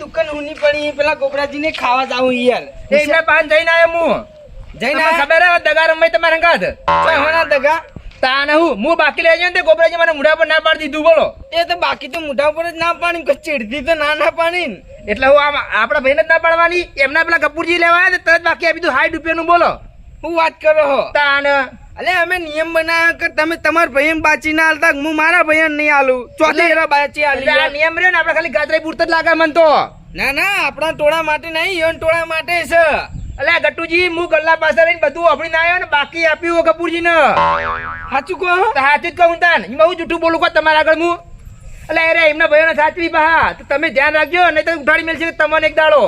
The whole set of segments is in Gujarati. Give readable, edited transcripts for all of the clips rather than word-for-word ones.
દુકાન હુની પડી પેલા ગોબરાજીને ખાવા જાવું યાર એમને પાન જઈને આવ્યો હું જઈને ખબર હે દગા રમાય તમારે અંગાત હોના દગા તાને હું બાકી લઈ જાય ને ગોબરાજી મને મુઢા પર ના પાડી દીધું બોલો એ તો બાકી તો મોઢા પર જ ના પાણી કે ચીડતી તો ના પાણી એટલે હું આપડા ભાઈને જ ના પાડવાની એમના પેલા કપૂરજી લેવા આવ્યા તરત બાકી આપી દીધું 60 રૂપિયાનું બોલો હું વાત કરો હો તાને અલે અમે નિયમ બનાવ્યો કે તમે તમારા ભાઈને બાચી ના હાલતા હું મારા ભાઈને નહીં હાલું ચોથી એરા બાચી હાલી આ નિયમ રહ્યો ને આપણે ખાલી ગાજરાઈ પૂરતા જ લાગે મન તો ના આપણા ટોળા માટે નહીં યોન ટોળા માટે છે અલે ગટ્ટુજી હું ગલ્લા પાસે રહીને બધું આપણી ના આવ્યો ને બાકી આપ્યું કપૂરજી ને સાચું કહો સાચું જ કહું તાન એમાં હું જૂઠું બોલું કો તમારા આગળ હું અલે અરે એમના ભાઈઓને સાચવી બહા તો તમે ધ્યાન રાખજો નહીં તો ઉઠાડી મેલશે તમને એક દાડો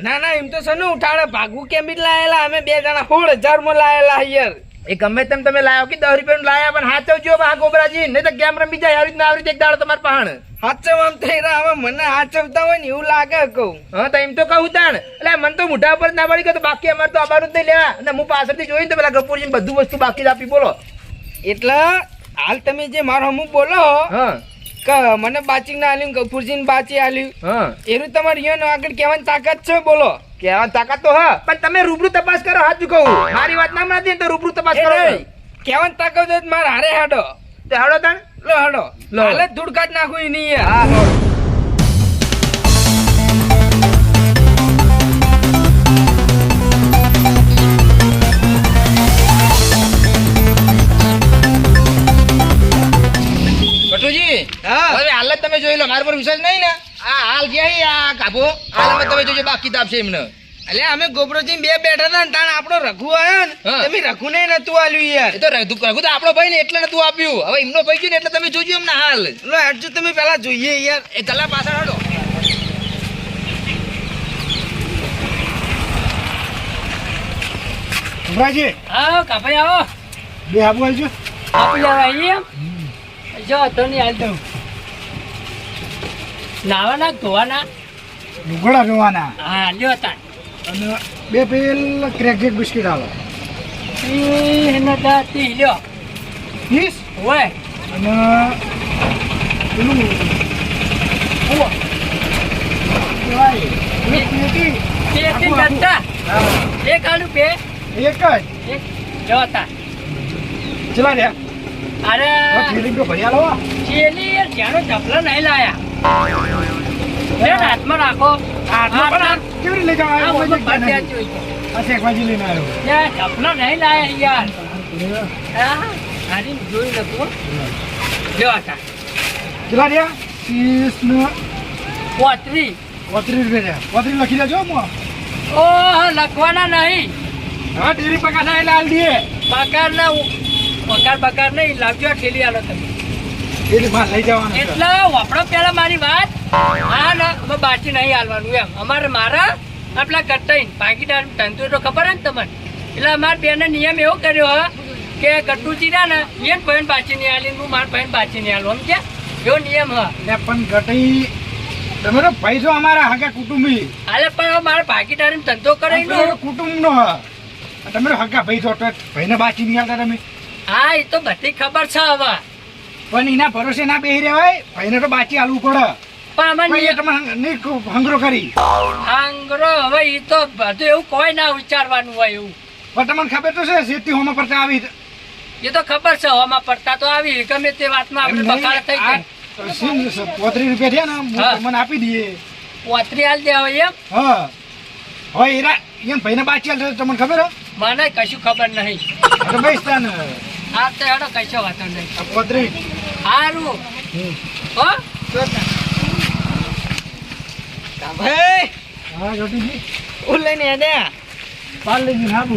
ના એમ તો સનું ઉઠાડે ભાગવું કેમ બી લાયેલા અમે 2 જણા 16,000 માં લાયેલા યાર એ ગમે તેમ તમે લાયો કે 10 રૂપિયાનું લાયા પણ હાચવજો બા ગોબરાજી નહીં તો ગેમ રમી જાય આવી રીતના એક દાડો તમાર પહાણ હાચવ આમ થઈ રહ્યા હવે મને હાચવતા હોય ને એવું લાગે કહું હા તો એમ તો કહું તાણ એટલે મને તો મોઢા પર ના પડી ગયો તો બાકી અમારે તો આબારું જ નહીં લેવા અને હું પાછળથી જોઈને તો પેલા ગપુરજી બધું વસ્તુ બાકી જ આપી બોલો એટલે હાલ તમે જે મારો હમું બોલો હા કે મને બાચી ના આલ્યું ગફુરજી ને બાચી આલ્યું હા એનું તમારે યો આગળ કહેવાની તાકાત છે બોલો કેવા તાકાત તો હા પણ તમે રૂબરૂ તપાસ કરો હાચું કહું મારી વાત ના માનતી તો રૂબરૂ તપાસ કરો કહેવાની તાકાત હોય મારે હારે હાડો તે હાડો તાણ લો હાડો હાલે ધૂળ કાઢ નાખું નહીં હા હવે હાલ જ તમે જોઈ લો મારા પર વિશ્વાસ નહીં ને આ હાલ ગયા આ કાપો હાલમાં તમે જોજો બાકી તો આપશે એમને એટલે અમે ગોબરોજી 2 બેઠા હતા ને તાણ આપણો રઘુ આવ્યો ને તમે રઘુ ને નતું આલ્યું યાર એ તો રઘુ તો આપણો ભાઈ ને એટલે નતું આપ્યું હવે એમનો ભાઈ ગયો ને એટલે તમે જોજો એમના હાલ લો હેડજો તમે પેલા જોઈએ યાર એ ગલા પાછળ હડો ઉમરાજી આવો કાપાઈ આવો બે આબુ આવજો આપી લેવા એમ જો તો નહીં હાલ દઉં નાવાના ધોવાના લુગડા જોવાના હા લ્યો તાર અને 2 પેલ ક્રેક બિસ્કિટ આલો એનો દાતી લ્યો 30 હોય અને પેલું ઓવા પેટી કરતા એક આલુ બે એક જ એક જો તાર ચલા રે અરે ફીલિંગ તો ભરી આલો ચેલી યાર જાણો ચપલા નહીં લાયા બે હાથમાં રાખો હાથમાં કેવી રીતે લઈ જાવ આ બધું પાટિયા જોઈ આ શેકવાજી લઈને આવ્યો યાર ચપલા નહીં લાયા યાર હા હારી જોઈ લખો લ્યો તાર ચલા રે 30 ને પોત્રી 32 રૂપિયા પોત્રી લખી દેજો મો ઓહ લખવાના નહીં હા ડેરી પકા થાય લાલ દીએ પગાર નહીં લાવજો ઠેલી આલો તમે ડેરી માં લઈ જવાનો એટલે વાપરો પેલા મારી વાત હા ને હવે બાકી નહીં હાલવાનું એમ મારા આપલા કટ્ટાઈ ભાગીદાર ધંધો તો ખબર હે ને તમને એટલે અમારા બેને નિયમ એવો કર્યો હે કે કટ્ટુજી ને એને ભાઈને બાચી નહીં હાલી હું મારા ભાઈને બાચી નહીં હાલું સમજ્યા એવો નિયમ હ ને પણ ગટઈ તમે તો પૈસો અમારા હગા કુટુંબી હાલે પણ હવે મારા ભાગીદાર ધંધો કરે કુટુંબ નો તમે હગા ભાઈ તો ભાઈને બાચી નહીં આવતા તમે હા એ તો બધી ખબર છે હવે પણ એના ભરોસે ના બેહી રહેવાય ભાઈને તો બાચી હાલવું પડે પણ અમે ભાઈ તમે નહીં હંગરો કરી આંગરો હવે એ તો બધું એવું કોઈ ના વિચારવાનું હોય એવું પણ તમને ખબર તો છે શેતી હોમાં પડતા આવી એ તો ખબર છે હવામાં પડતા તો આવી ગમે તે વાતમાં આપણે બખાડ થઈ જાય 35 રૂપિયા થયા ને મને આપી દઈએ પોતરી હાલ દે હવે એમ હા હવે એરા એમ ભાઈને બાચી હાલ તમને ખબર હે મને કશું ખબર નહીં તો ભાઈ સ્થાન હા તો હેડો કશો વાતો નહીં 35 સારું હો ભાઈ હા જોટીજી હું લઈને હેડે પાલ લઈ જઈને આબુ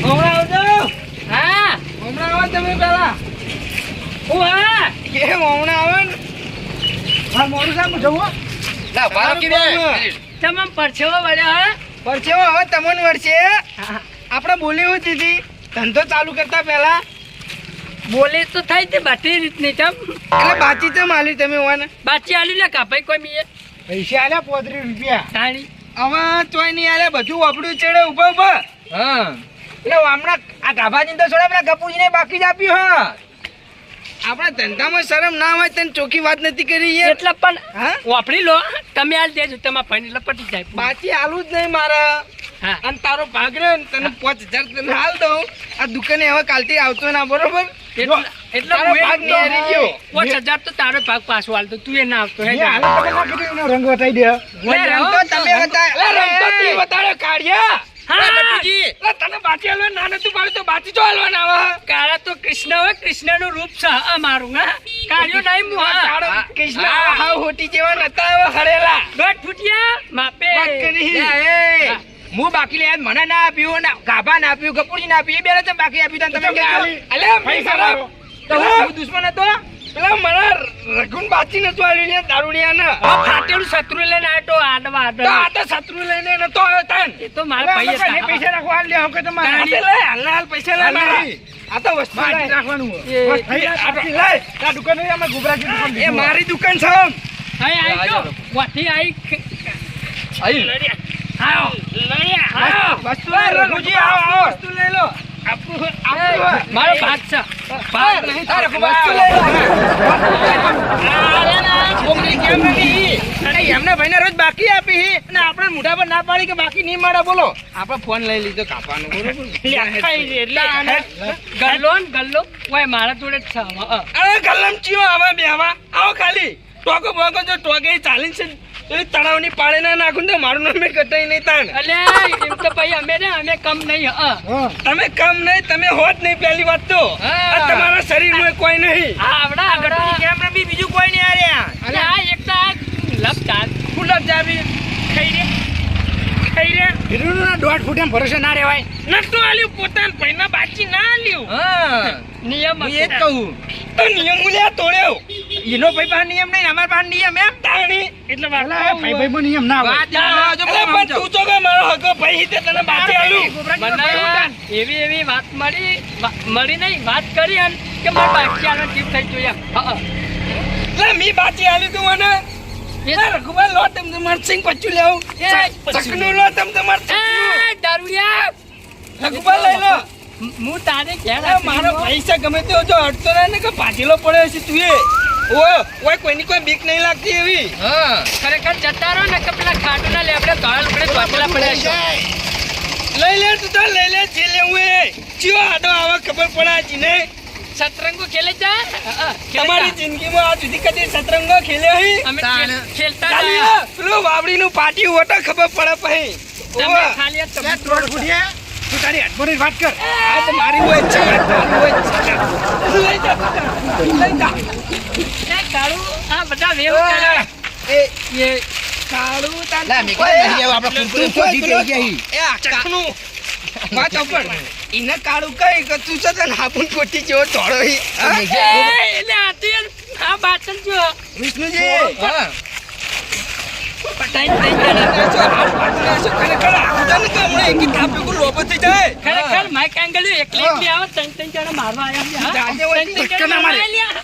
હમણાં આવજો હા હમણાં આવો તમે પેલા હું હા કેમ હમણાં આવે ને હા મોરું સાહેબ જવું ના બારો કે તમામ પરછેવો વળ્યા હા પરસેવો હવે તમને વર્ષે આપણે બોલી હું દીધી ધંધો ચાલુ કરતા પહેલા બોલી તો થઈ તે બધી રીતની ચમ એટલે બાચી તો માલી તમે હોવાને બાચી આલી લે કાપાઈ કોઈ મીએ પૈસા આલ્યા 35 રૂપિયા તાણી હવે તોય નહીં આલે બધું વાપડ્યું ચડે ઉભા ઉભા હા એટલે હમણાં આ ધાબાજી તો છોડા પેલા ગપુજીને બાકી જ આપ્યું હા આપણા ધંધામાં શરમ ના હોય તને ચોખ્ખી વાત નથી કરી યાર. એટલે પણ હા વાપરી લો તમે હાલ દેજો તમારા ભાઈને એટલે પટી જાય બાકી આલું જ નહીં મારા. હા અને તારો ભાગ રહ્યો ને તને 5000 તને હાલ દઉં. આ દુકાને હવે કાલથી આવતો ના, બરોબર? એટલે તારો ભાગ તો હારી ગયો. 5000 તો તારો ભાગ પાછો હાલતો તું એ ના આવતો હે એ હાલો તમે ના કીધું એનો રંગ વટાઈ દે. લે, રમતો તમે બતાય. લે, રમતો તું બતાડો, કાઢ્યા. હા. લે, ગટુજી. લે, તને બાકી હાલવા ના નતું પાડ્યું તો બાકી જો હાલવાના આવે. કાળા તો કૃષ્ણ હોય કૃષ્ણનું રૂપ છે આ મારું હા કાળ્યો નહીં હું હા તારો કૃષ્ણ હાવ હોટી જેવા નતા હવે હરેલા. દોઢ ફૂટિયા માપે બાકી. લે, એ, હું બાકી લે મને ના આપ્યું ને ગાભા ના આપ્યું ગપુરજી ના આપ્યું એ બેને તો બાકી આપ્યું તને તમે કહેજો. અલે, પૈસા મારા- લાવો. તો હું દુશ્મન હતો પેલા મારા રઘુન બાચી નતું આલ્યું લે દારૂડિયાને. આ ફાટેલું શત્રુ લઈને આયો તો આડવા તો આ તો શત્રુ લઈને નતો આવ્યો તન. એ તો મારા ભાઈ આપણે હતા. પૈસા રાખવા હાલ દે હવે કે તમારે. આ તો લે, હાલના હાલ પૈસા લે મારા. આ તો વસ્તુ માટી લે. રાખવાનું હોય. એ- બસ થઈ જાય. આ લે. આ દુકાન નહીં, અમે ગુબરાજી દુકાન એ દીધું. મારી દુકાન છે આમ. અહીં આવી જો વાથી આવી આવો લડ્યા આવો વસ્તુ લે, રઘુજી, આવો, આવો. વસ્તુ લઈ લો. મારો ભાગ છે ભાગ નહીં તારે, વસ્તુ લઈ લો. છોકરી કેમ નથી? અને એમના ભાઈને રોજ બાકી આપી હી. અને આપણે મોઢા પર ના પાડી કે બાકી નહીં મળે, બોલો. આપણે ફોન લઈ લીધો કાપવાનો, બરોબર? ગલ્લો ઓય મારા જોડે જ છે અરે ગલ્લમ ચીઓ આવે બેવા. આવો ખાલી. ટોકો બોકો જો ટોકે ચાલીને છે તો તળાવની પાળે ના નાખું તો મારું નામે કટાઈ નહીં તાણ. અલે એમ તો ભાઈ અમે કમ નહીં હા. તમે કમ નહીં, તમે હોત નહીં પહેલી વાત તો. હા. આ તમારા શરીરમાં કોઈ નહીં. આવડા કેમ રમી બીજું કોઈ નહીં આર્યા. અલે આ એક તો લપ ચાલ ફૂલક જાવી ખાઈ રે હીરોના 1.5 ફૂટ એમ ભરોસે ના રહેવાય. નતું આલ્યું પોતાના ભાઈના બાચી ના આલ્યું. નિયમ હું એ જ કહું તો નિયમ મૂલ્યા તોડ્યો. એનો ભાઈ પાસે નિયમ નહીં અમારા પાસે નિયમ એમ તાણી એટલે અલા, ભાઈ ભાઈમાં નિયમ ના હોય. વાત એમાં જો અરે પણ તું તો કે મારો હકો ભાઈ હિતે તને બાચી આલ્યું. મને એવી વાત મળી નહીં વાત કરી અને કે મારે બાકી આનો ટીપ થઈ જોઈએ લે મી બાચી આલ્યું તું મને. એ રઘુભાઈ લો તમ તમાર સિંગ પચ્ચું લેવું. ચકનું લો તમ તમાર ચકનું. દારૂડિયા રઘુભાઈ લઈ લો. હું તારે ક્યાં અરે મારો પૈસા ગમે તેવો જો અડતો રહે ને કે ભાગેલો પડ્યો છે તું એ. ઓય કોઈની કોઈ બીક નહીં લાગતી એવી. હા ખરેખર જતા રહો ને કે પેલા ખાટુના લેબડે ધોળ પડે ધોતેલા પડ્યા છે લઈ લે તું તાર લઈ લે જે લેવું એ. ચિયો આડો આવા ખબર પડે જીને. સતરંગો ખેલે જા તમારી જિંદગીમાં આજ સુધી કદી સતરંગો ખેલ્યો હી? અમે તાણે. ખેલતા ખાલી રહ્યા. પેલું વાવડીનું પાટી હોતો ખબર પડે પછી. તમે ઓવે. ખાલી આ તમે 1.5 ફૂટિયા. તું તારી હાથમાંની વાત કર. આ તો મારી હોય જ છે, તારી હોય જ છે. લઈ જા તું. લઈ જા. એ કાળું આ બધા વેવ કર્યા. એ કાળું તાર- લા મેં કીધું નહીં આવું આપણે કુરકુરે તું ખોજી પેલો- થઈ ગયા હી. એ આ ચકનું. વાત ઉપર. ઈને કાળું કઈ કે તું છે તને હાપુન કોટી જેવો ધોળો હી. હા? એ એટલે આથી આ બાતન જો વિષ્ણુજી. હા પટાઈ થઈ ગયા જો હાથ પાડીને હશે, ખરેખર આખુદાને તો હમણાં એકી થાપે કોઈ લોભો થઈ જાય. ખરેખર માઈક એંગલ એકલી એકલી આવે ત્રણ જણા મારવા આવ્યા છે, હા? જાજે હોય ત્રણ ધક્કા જણા ના મારે. મારવા આવ્યા.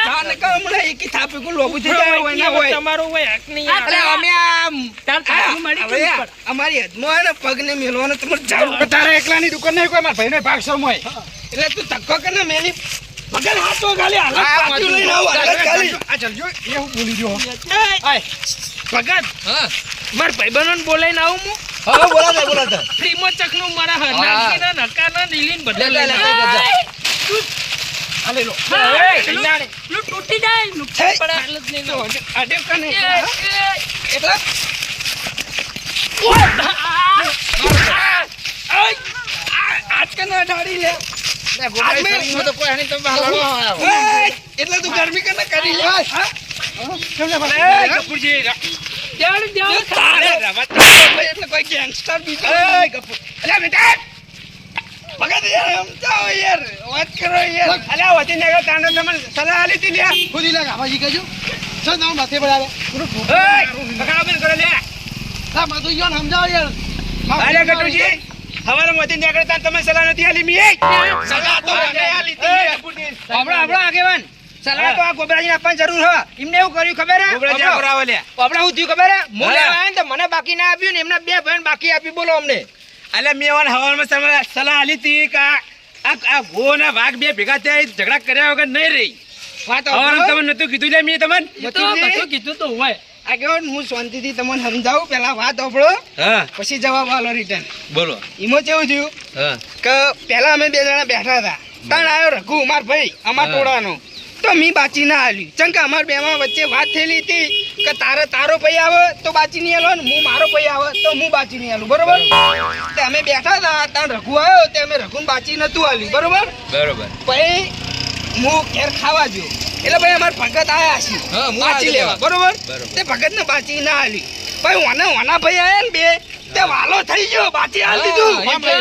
જાને કે હમણાં એકી થાપે કોઈ લોભો થઈ જાય હોય ના હોય. તમારું હોય હક નહીં અરે અમે આમ તાર તારું મળી હવે ગયું પણ. અમારી હદમાં હે ને પગને મેલવાનો તમારે જાણ. તારા એકલાની દુકાન નહીં, કોઈ મારા ભાઈનો ભાગ સૌ હોય. એટલે તું ધક્કો કરીને મેલી પગલ હાથો ગાલી હાલત પાછું લઈને આવો, હાલત ગાલી. આ ચાલજો, એ હું બોલી ગયો. આય, ભગત હા માર ભાઈબંધોને બોલાઈને આવું હું. હા બોલાતા ફ્રીમાં ચકનું મારા હા. હરનાથજીના નકાના નીલીન બધું લે, લે, લઈને લે, આવો. લે, લે. આ લઈ લો. હા, એ, પેલું- કલ્યાણી. પેલું તૂટી જાય નુકસાન છે. પડે એટલે જ નહીં લો. અડે કને એ, એટલે આજ કને અડાડી લે. ગોપાલ તો કોઈ હણી તમે હાલવા આવ્યો. એય, એટલે તું ગરમી કને કરી લે. હા? કેમ છે ભાઈ? એય, ગફુરજી, દેવડ દેવડ તારે રમત રમતો એટલે કોઈ ગેંગસ્ટર બીજો એય, ગફુર. અલ્યા બેટા ભગત યાર સમજાવો યાર, વાત કરો યાર. અલ્યા વધી નીકળો તાને તમે સલાહ આલી હતી લ્યા. ખુદી લે ગાભાજી કહેજો. ચાલ તમે માથે પડાવે. એય, ભગાડો બંધ કરો લ્યા. હા, માં તો ઈયોને સમજાવો યાર. અરે ગટુજી, હવારે વધી નીકળો તાને તમે સલાહ નથી આલી મી. સલાહ તો અમે આલી હતી. આપણો આગેવાન સલાહ તો આ ગોબરાજીને આપવાની જરૂર હોય. એમને એવું કર્યું ખબર હે? ગોબરાજી આપણો- કરાવો લ્યા. આપણો શું થયું ખબર હે? હું હા. લેવા આવ્યો ને તો મને બાકી ના આપ્યું ને એમના બે ભાઈને બાકી આપ્યું. બોલો અમને અલ્યા મેં એવાને હવારમાં સલાહ આલી હતી કે આ ગો ના વાઘ બે ભેગા થયા ઝઘડા કર્યા વગર નહીં રહી. વાત સવારમાં તમને નતું કીધું લે મેં તમને એ તો બધું કીધું તો હોય. આગળ હું શાંતિથી તમને સમજાવું પેલા વાત સાંભળો હા પછી જવાબ આલો રિટર્ન. બોલો એમાં કેવું થયું હા કે પેલા અમે 2 જણા બેઠા હતા તાણ આવ્યો રઘુ માર ભાઈ અમાર હા. ટોળાનો તો મી બાચી ના આલ્યું ચમ કે અમાર બેમાં વચ્ચે વાત થયેલી હતી કે તારો પૈ આવે તો બાચી નહીં આલો ને હું મારો પૈ આવે તો હું બાચી નહીં આલું બરોબર. તે અમે બેઠા હતા તાણ રઘુ આવ્યો તે અમે રઘુને બાચી નતું આલ્યું બરોબર. બરોબર પછી હું ઘેર ખાવા ગયો એટલે ભાઈ અમાર ભગત આયા છે હા, હું બાચી આવ્યો લેવા તો. બરોબર. બરોબર. તે ભગત ને બાચી ના આલી ભાઈ ઓના ભાઈ આયા ને બે તે વાલો થઈ ગયો બાચી આલ દીધું. એટલે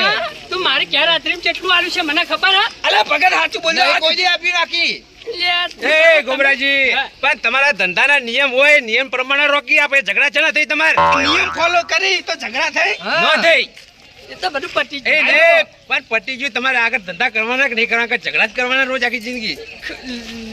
તું મારી ક્યાં રાત્રિમાં કેટલું આલ્યું છે મને ખબર હા? અલે ભગત સાચું બોલ્યો કોઈ દી આપી રાખી લે, એ ગોબરાજી પણ તમારા ધંધાના નિયમ હોય નિયમ પ્રમાણે રોકી આપે ઝઘડા છે ને થઈ તમારે નિયમ ફોલો કરી તો ઝઘડા થઈ. ન થઈ એ તો બધું પતી એ ગયું. ને પણ પટી ગયું તમારે આગળ ધંધા કરવાના કે નહીં કરવાના કે ઝઘડા જ કરવાના રોજ આખી જિંદગી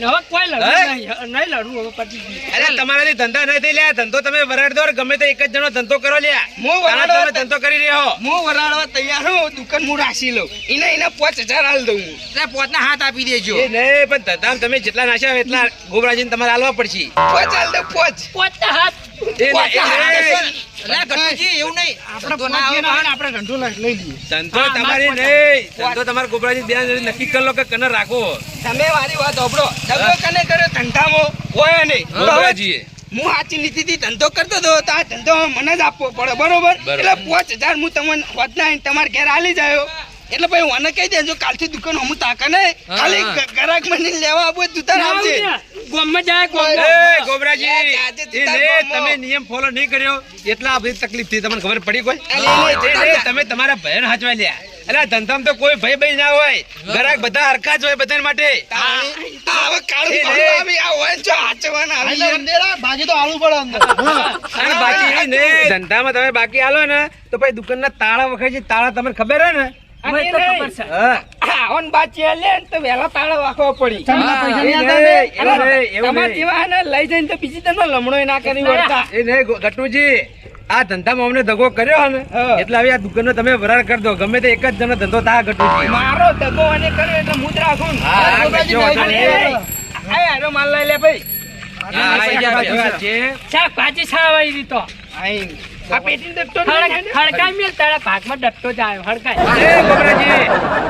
હવે કોઈ લડવું હે? નહીં લડવું હવે પતી ગયું. અરે તમારાથી ધંધા નહીં થઈ લ્યા ધંધો તમે વરાડ દો ગમે તે એક જ જણો ધંધો કરો લ્યા હું તારા વરાડવા તમે ધંધો કરી રહ્યો હું વરાળવા તૈયાર હું દુકાન હું રાખી લઉં એને 5000 હાલ દઉં હું. એટલે પોતના હાથ આપી દેજો એ નહીં પણ ધંધામાં તમે જેટલા નાખ્યા હોય એટલા ગોબરાજીને તમારે હાલવા પડશે 5 હાલ દઉં 5. પોતે હાથ એ નહીં, એવું નહીં આપણે ધંધો લઈ લઈએ. ધંધો હા, તમારી માર નહીં ધંધો તમારે ગોબરાજી બે નક્કી કરી લો કે કને રાખો તમે મારી વાત સાંભળો દગો કને કર્યો ધંધામાં હોય નહીં ગોબરાજીએ હું સાચી નીતિથી ધંધો કરતો હતો તો આ ધંધો મને જ આપવો પડે બરોબર. એટલે 5000 હું તમને વધના તમારે ઘેર આલી જાયો એટલે ભાઈ મને કહી દેજો કાલથી દુકાન હું તાકા ને ખાલી ગ્રાહક મને લેવા આવું દુકાન આવજે. ગામમાં જાય ગામમાં. એ ગોબરાજી આજે એ સીધા ને ગામમાં. તમે નિયમ ફોલો નહીં કર્યો એટલા આ બધી તકલીફ થઈ તમને ખબર પડી કોઈ અલે, અલે, એ ને તમે તમારા ભયન હાચવા લ્યા એટલે આ ધંધામાં તો કોઈ ભય ભય ના હોય ગ્રાહક બધા હરખા જ હોય બધા માટે હવે કાળું એ પાડું રે. આવી આ હોય જો હાચવાના આવી એટલે જાય. અંધેરા ભાજી તો આલુ પડે અંદર. અને બાકી એ ને ધંધામાં તમે બાકી આલો ને તો પછી દુકાનના તાળા વખત છે તાળા તમને ખબર હે ને મને તો ખબર છે. હા આવન બાચી આલે ને તો વહેલા તાળા વાખવા પડી. તમને પૈસા નહીં એ આલતા નહીં, બે? એવું નહીં, એવું તમારે નહીં. જેવા હે ને લઈ જઈને તો બીજી તને લમણો ના કરી વળતા. એ નહીં ગટુજી આ ધંધામાં અમને દગો કર્યો હે ને હા. એટલે હવે આ દુકાનનો તમે વરાળ કરી દો ગમે તે એક જ જણનો ધંધો થાય ગટુજી મારો દગો અને કર્યો એટલે મુદ રાખું ને. હા, હા, ગોપાલજી કરજો, ભાઈ, કરજો. આ હારો માલ લઈ લે ભાઈ. હા, આઈ જા, આઈ જા, છે. શાકભાજી છાવાઈ દીધો. આઈ. આ પેટીને દગતો નહીં ને? હડકાઈ મેલ તારા ભાગમાં ડટ્ટો જ આવ્યો હડકાઈ. એ ગોબરાજી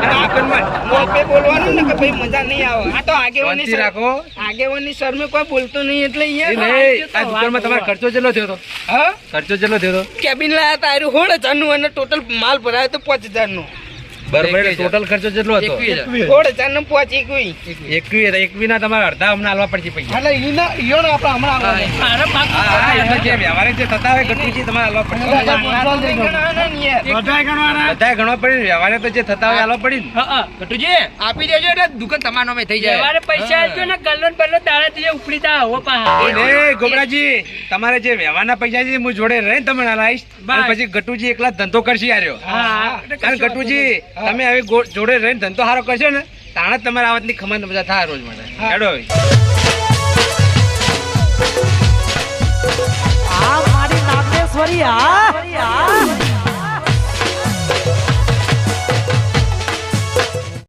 આ દુકાનમાં મોપે બોલવાનું ને કે ભાઈ મજા નહીં આવે. આ તો આગેવાની શાંતિ રાખો આગેવાની શરમે કોઈ બોલતો નહીં એટલે એ અહીંયા નહીં આ દુકાનમાં તમારો ખર્ચો કેટલો થયો તો હા ખર્ચો કેટલો થયો તો કેબિન લાયા તા આર્યું 16,000 નું અને ટોટલ માલ ભરાયો તો 5,000 નું. બરોબર એટલે ટોટલ ખર્ચો કેટલો હતો 16,000 નું 5 એકવી ના તમારે અડધા અમને આલવા પડશે પૈસા એટલે ઈયોને આપણે હમણાં આલવાના. મારો ભાગ હા, હા, એટલે જે વ્યવહારિક જે થતા હોય ગટુજી તમારે આલવા પડશે બધા પંચાવન થઈ ગયો. બધાય ગણવાના. બધા ગણવા પડે ને વ્યવહારે તો જે થતા હોય આલવા પડી ને હા, હા. ગટુજી આપી દેજો એટલે દુકાન તમારા નામે થઈ વ્યવહારે પૈસા આલજો ને ગલ્લો ને બલ્લો દાડાથી જે ઉપડી જા હવો પાહા. એ ગોબરાજી તમારે જે વ્યવહારના પૈસા છે હું જોડે રહીને તમને આલાઈશ અને પછી ગટુજી એકલા જ ધંધો કરશે આર્યો હા, અને ગટુજી તમે હવે જોડે રહીને ધંધો સારો કરશો ને તાણે જ તમારા આવતની ખમણ બધા થાય રોજ માટે હેડો હવે આ મારી નાગેશ્વરી આ